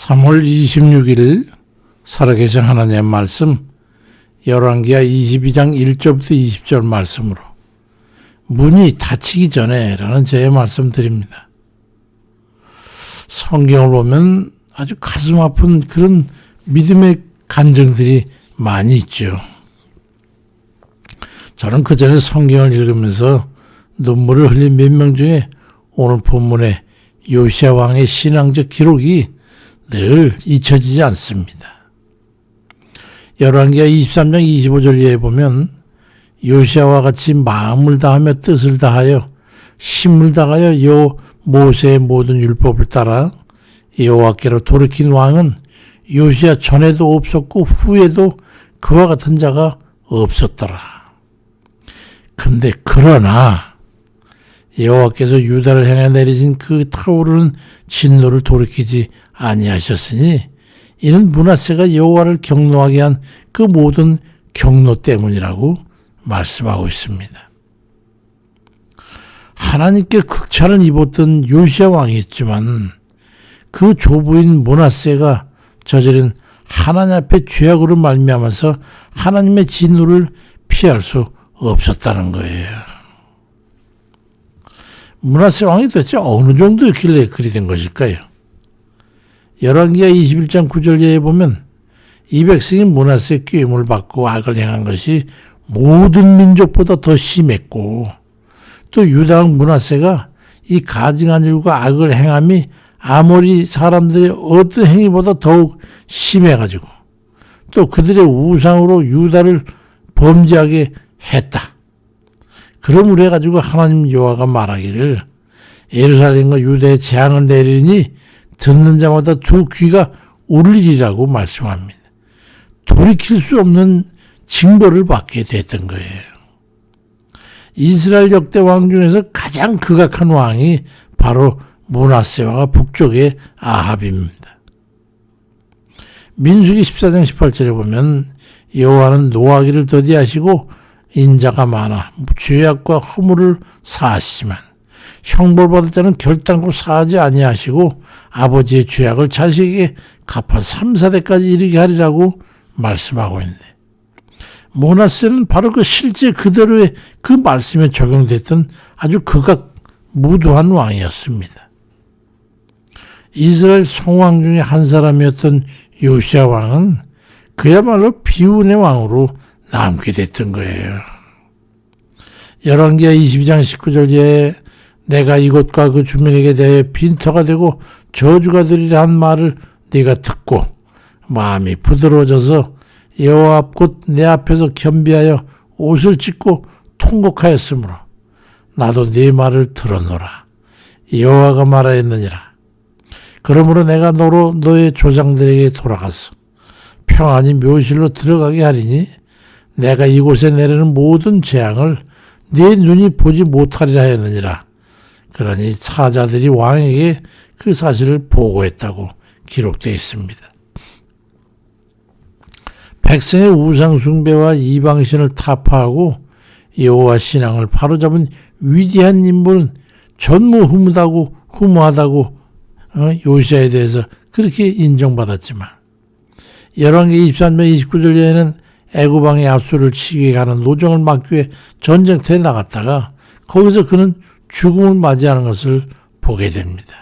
3월 26일 살아계신 하나님의 말씀 열왕기하 22장 1절부터 20절 말씀으로 문이 닫히기 전에 라는 제 말씀 드립니다. 성경을 보면 아주 가슴 아픈 그런 믿음의 간증들이 많이 있죠. 저는 그 전에 성경을 읽으면서 눈물을 흘린 몇 명 중에 오늘 본문의 요시야 왕의 신앙적 기록이 늘 잊혀지지 않습니다. 열왕기하 23장 25절 이하에 보면 요시야와 같이 마음을 다하며 뜻을 다하여 힘을 다하여 모세의 모든 율법을 따라 여호와께로 돌이킨 왕은 요시야 전에도 없었고 후에도 그와 같은 자가 없었더라. 근데 그러나 여호와께서 유다를 향해 내리신 그 타오르는 진노를 돌이키지 아니하셨으니 이는 므낫세가 여호와를 경노하게 한 그 모든 경노 때문이라고 말씀하고 있습니다. 하나님께 극찬을 입었던 요시야 왕이었지만 그 조부인 므낫세가 저지른 하나님 앞에 죄악으로 말미암아서 하나님의 진노를 피할 수 없었다는 거예요. 므낫세 왕이 도대체 어느 정도였길래 그리 된 것일까요? 열왕기하 21장 9절 예에 보면 이 백성이 므낫세의 꾀임을 받고 악을 행한 것이 모든 민족보다 더 심했고 또 유다 왕 므낫세가 이 가증한 일과 악을 행함이 아모리 사람들의 어떤 행위보다 더욱 심해가지고 또 그들의 우상으로 유다를 범죄하게 했다. 그러므로 해가지고 하나님 여호와가 말하기를 예루살렘과 유다에 재앙을 내리니 듣는 자마다 두 귀가 울리리라고 말씀합니다. 돌이킬 수 없는 징벌을 받게 됐던 거예요. 이스라엘 역대 왕 중에서 가장 극악한 왕이 바로 므낫세 왕과 북쪽의 아합입니다. 민수기 14장 18절에 보면 여호와는 노하기를 더디하시고 인자가 많아 죄악과 허물을 사하시지만 형벌받을 자는 결단코 사하지 아니하시고 아버지의 죄악을 자식에게 갚아 3, 4대까지 이르게 하리라고 말씀하고 있는데 므낫세는 바로 그 실제 그대로의 그 말씀에 적용됐던 아주 극악무도한 왕이었습니다. 이스라엘 송왕 중에 한 사람이었던 요시야 왕은 그야말로 비운의 왕으로 남게 됐던 거예요. 열왕기하 22장 19절에 내가 이곳과 그 주민에게 대해 빈터가 되고 저주가 되리라 한 말을 네가 듣고 마음이 부드러워져서 여호와 앞 곧 내 앞에서 겸비하여 옷을 찢고 통곡하였으므로 나도 네 말을 들었노라. 여호와가 말하였느니라. 그러므로 내가 너로 너의 조상들에게 돌아가서 평안히 묘실로 들어가게 하리니 내가 이곳에 내리는 모든 재앙을 네 눈이 보지 못하리라 하였느니라. 그러니 사자들이 왕에게 그 사실을 보고했다고 기록되어 있습니다. 백성의 우상 숭배와 이방신을 타파하고 여호와 신앙을 바로잡은 위대한 인물은 전무후무하다고 요시야에 대해서 그렇게 인정받았지만 열왕기 23장 29절에는 애굽 왕의 압수를 치게 가는 노정을 막기 위해 전쟁터에 나갔다가 거기서 그는 죽음을 맞이하는 것을 보게 됩니다.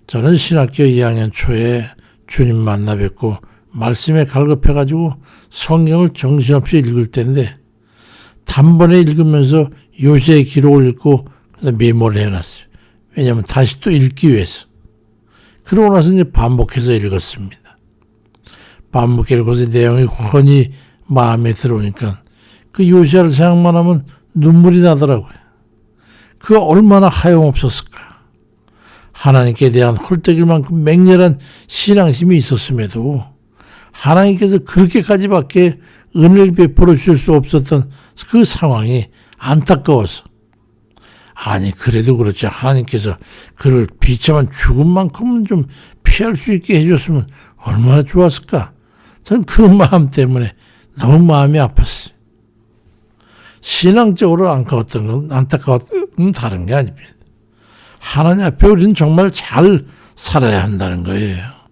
저는 신학교 2학년 초에 주님 만나 뵙고 말씀에 갈급해가지고 성경을 정신없이 읽을 때인데 단번에 읽으면서 요시야의 기록을 읽고 메모를 해놨어요. 왜냐하면 다시 또 읽기 위해서. 그러고 나서 이제 반복해서 읽었습니다. 반복해 읽어서 내용이 훤히 마음에 들어오니까 그 요시야를 생각만 하면 눈물이 나더라고요. 그가 얼마나 하염없었을까. 하나님께 대한 헐떡일만큼 맹렬한 신앙심이 있었음에도 하나님께서 그렇게까지밖에 은혜를 베풀어 주실 수 없었던 그 상황이 안타까워서 아니 그래도 그렇지 하나님께서 그를 비참한 죽음만큼은 좀 피할 수 있게 해줬으면 얼마나 좋았을까. 저는 그런 마음 때문에 너무 마음이 아팠어요. 신앙적으로 안타까웠던 건 다른 게 아닙니다. 하나님 앞에 우리는 정말 잘 살아야 한다는 거예요.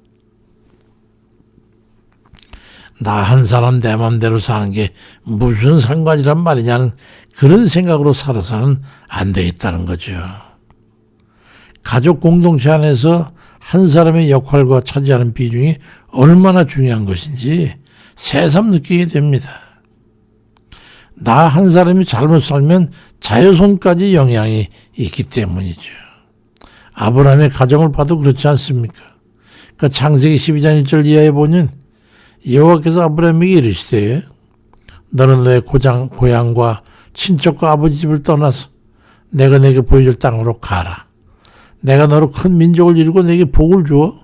나 한 사람 내 맘대로 사는 게 무슨 상관이란 말이냐는 그런 생각으로 살아서는 안 되겠다는 거죠. 가족 공동체 안에서 한 사람의 역할과 차지하는 비중이 얼마나 중요한 것인지 새삼 느끼게 됩니다. 나 한 사람이 잘못 살면 자손까지 영향이 있기 때문이죠. 아브라함의 가정을 봐도 그렇지 않습니까? 그러니까 창세기 12장 1절 이하에 보면 여호와께서 아브라함에게 이르시되 너는 너의 고향과 친척과 아버지 집을 떠나서 내가 내게 보여줄 땅으로 가라. 내가 너로 큰 민족을 이루고 내게 복을 주어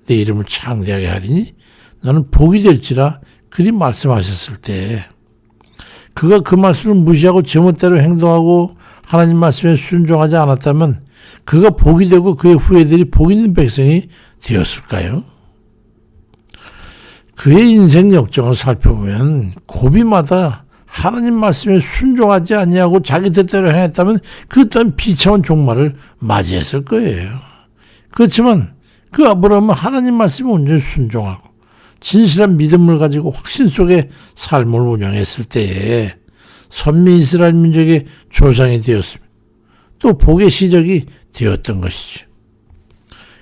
내 이름을 창대하게 하리니 너는 복이 될지라 그리 말씀하셨을 때 그가 그 말씀을 무시하고 제멋대로 행동하고 하나님 말씀에 순종하지 않았다면 그가 복이 되고 그의 후예들이 복 있는 백성이 되었을까요? 그의 인생 역정을 살펴보면 고비마다 하나님 말씀에 순종하지 아니하고 자기 뜻대로 행했다면 그 또한 비참한 종말을 맞이했을 거예요. 그렇지만 그 아브라함은 하나님 말씀에 온전히 순종하고 진실한 믿음을 가지고 확신 속에 삶을 운영했을 때에 선미 이스라엘 민족의 조상이 되었습니다. 또 복의 시작이 되었던 것이죠.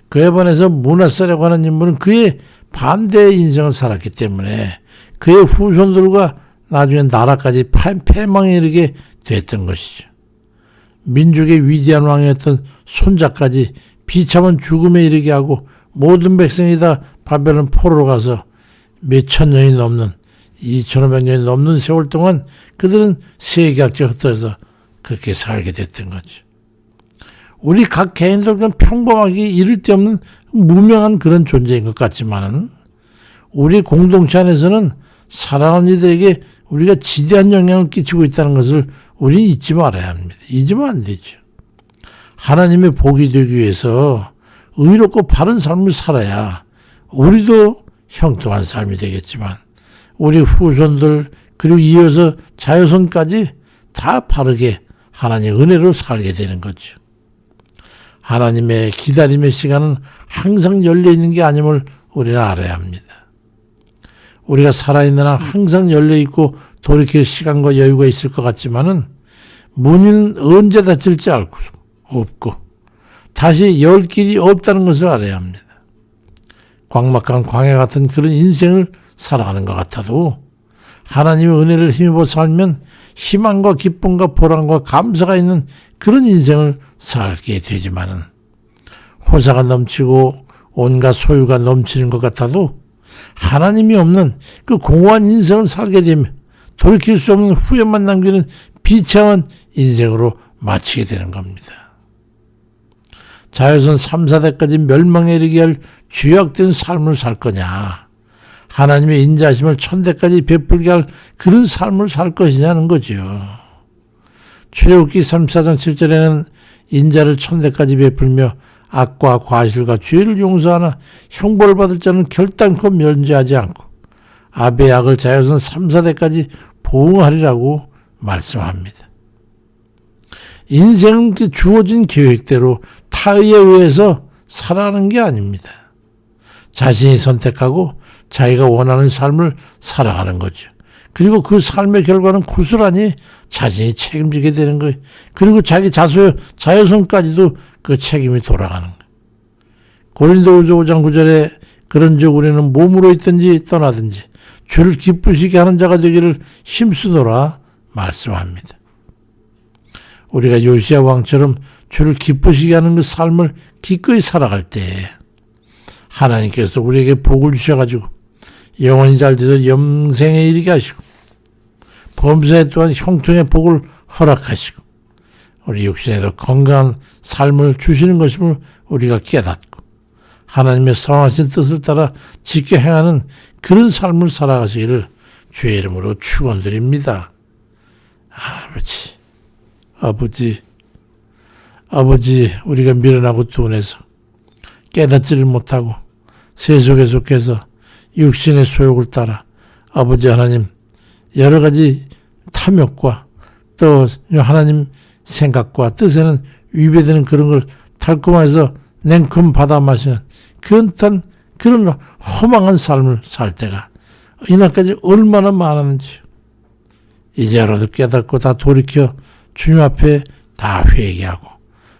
그에 반해서 문하세라고 하는 인물은 그의 반대의 인생을 살았기 때문에 그의 후손들과 나중에 나라까지 패망에 이르게 됐던 것이죠. 민족의 위대한 왕이었던 손자까지 비참한 죽음에 이르게 하고 모든 백성이 다 바벨론 포로로 가서 몇천 년이 넘는 2500년이 넘는 세월 동안 그들은 세계학적 흩어져서 그렇게 살게 됐던 거죠. 우리 각 개인들 그냥 평범하게 이를 데 없는 무명한 그런 존재인 것 같지만은 우리 공동체 안에서는 사랑하는 이들에게 우리가 지대한 영향을 끼치고 있다는 것을 우리는 잊지 말아야 합니다. 잊으면 안 되죠. 하나님의 복이 되기 위해서 의롭고 바른 삶을 살아야 우리도 형통한 삶이 되겠지만 우리 후손들 그리고 이어서 자손까지 다 바르게 하나님의 은혜로 살게 되는 거죠. 하나님의 기다림의 시간은 항상 열려있는 게 아님을 우리는 알아야 합니다. 우리가 살아있는 한 항상 열려있고 돌이킬 시간과 여유가 있을 것 같지만은 문은 언제 닫힐지 알고 없고 다시 열 길이 없다는 것을 알아야 합니다. 광막한 광야 같은 그런 인생을 살아가는 것 같아도 하나님의 은혜를 힘입어 살면 희망과 기쁨과 보람과 감사가 있는 그런 인생을 살게 되지만은 호사가 넘치고 온갖 소유가 넘치는 것 같아도 하나님이 없는 그 공허한 인생을 살게 되면 돌이킬 수 없는 후회만 남기는 비참한 인생으로 마치게 되는 겁니다. 자손 3, 4대까지 멸망에 이르게 할 죄악된 삶을 살 거냐, 하나님의 인자하심을 천대까지 베풀게 할 그런 삶을 살 것이냐는 거죠. 출애굽기 34장 7절에는 인자를 천대까지 베풀며 악과 과실과 죄를 용서하나 형벌을 받을 자는 결단코 면제하지 않고 아베의 악을 자손 3, 4대까지 보응하리라고 말씀합니다. 인생은 주어진 계획대로 타의에 의해서 살아가는 게 아닙니다. 자신이 선택하고 자기가 원하는 삶을 살아가는 거죠. 그리고 그 삶의 결과는 고스란히 자신이 책임지게 되는 거예요. 그리고 자기 자손까지도 그 책임이 돌아가는 거예요. 고린도후서 5장 9절에 그런즉 우리는 몸으로 있든지 떠나든지 주를 기쁘시게 하는 자가 되기를 힘쓰노라 말씀합니다. 우리가 요시야 왕처럼 주를 기쁘시게 하는 그 삶을 기꺼이 살아갈 때 하나님께서 우리에게 복을 주셔가지고 영원히 잘 돼서 영생에 이르게 하시고 범사에 또한 형통의 복을 허락하시고 우리 육신에도 건강한 삶을 주시는 것임을 우리가 깨닫고 하나님의 선하신 뜻을 따라 지켜 행하는 그런 삶을 살아가시기를 주의 이름으로 축원드립니다. 아버지, 우리가 미련하고 둔해서 깨닫지를 못하고 세속에 속해서 육신의 소욕을 따라 아버지 하나님 여러 가지 탐욕과 또 하나님 생각과 뜻에는 위배되는 그런 걸 달콤해서 냉큼 받아 마시는 그런 허망한 삶을 살 때가 이날까지 얼마나 많았는지 이제라도 깨닫고 다 돌이켜 주님 앞에 다 회개하고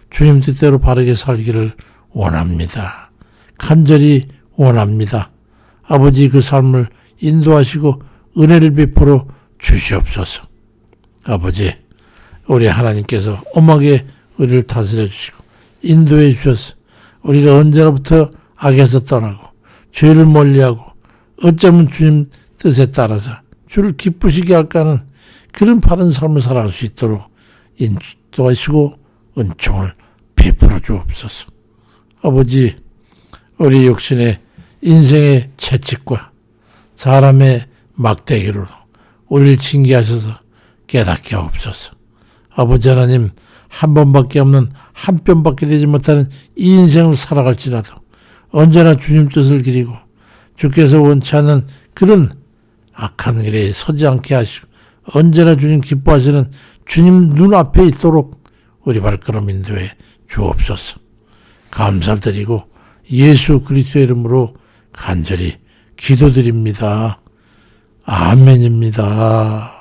주님 뜻대로 바르게 살기를 원합니다. 간절히 원합니다. 아버지 그 삶을 인도하시고 은혜를 베풀어 주시옵소서. 아버지, 우리 하나님께서 엄하게 우리를 다스려 주시고 인도해 주셔서 우리가 언제로부터 악에서 떠나고 죄를 멀리하고 어쩌면 주님 뜻에 따라서 주를 기쁘시게 할까 하는 그런 바른 삶을 살아갈 수 있도록 인도하시고 은총을 베풀어 주옵소서. 아버지, 우리 육신의 인생의 채찍과 사람의 막대기로 우리를 징계하셔서 깨닫게 하옵소서. 아버지 하나님, 한 번밖에 없는 한 뼘밖에 되지 못하는 이 인생을 살아갈지라도 언제나 주님 뜻을 기리고 주께서 원치 않는 그런 악한 길에 서지 않게 하시고 언제나 주님 기뻐하시는 주님 눈앞에 있도록 우리 발걸음 인도해 주옵소서. 감사드리고 예수 그리스도의 이름으로 간절히 기도드립니다. 아멘입니다.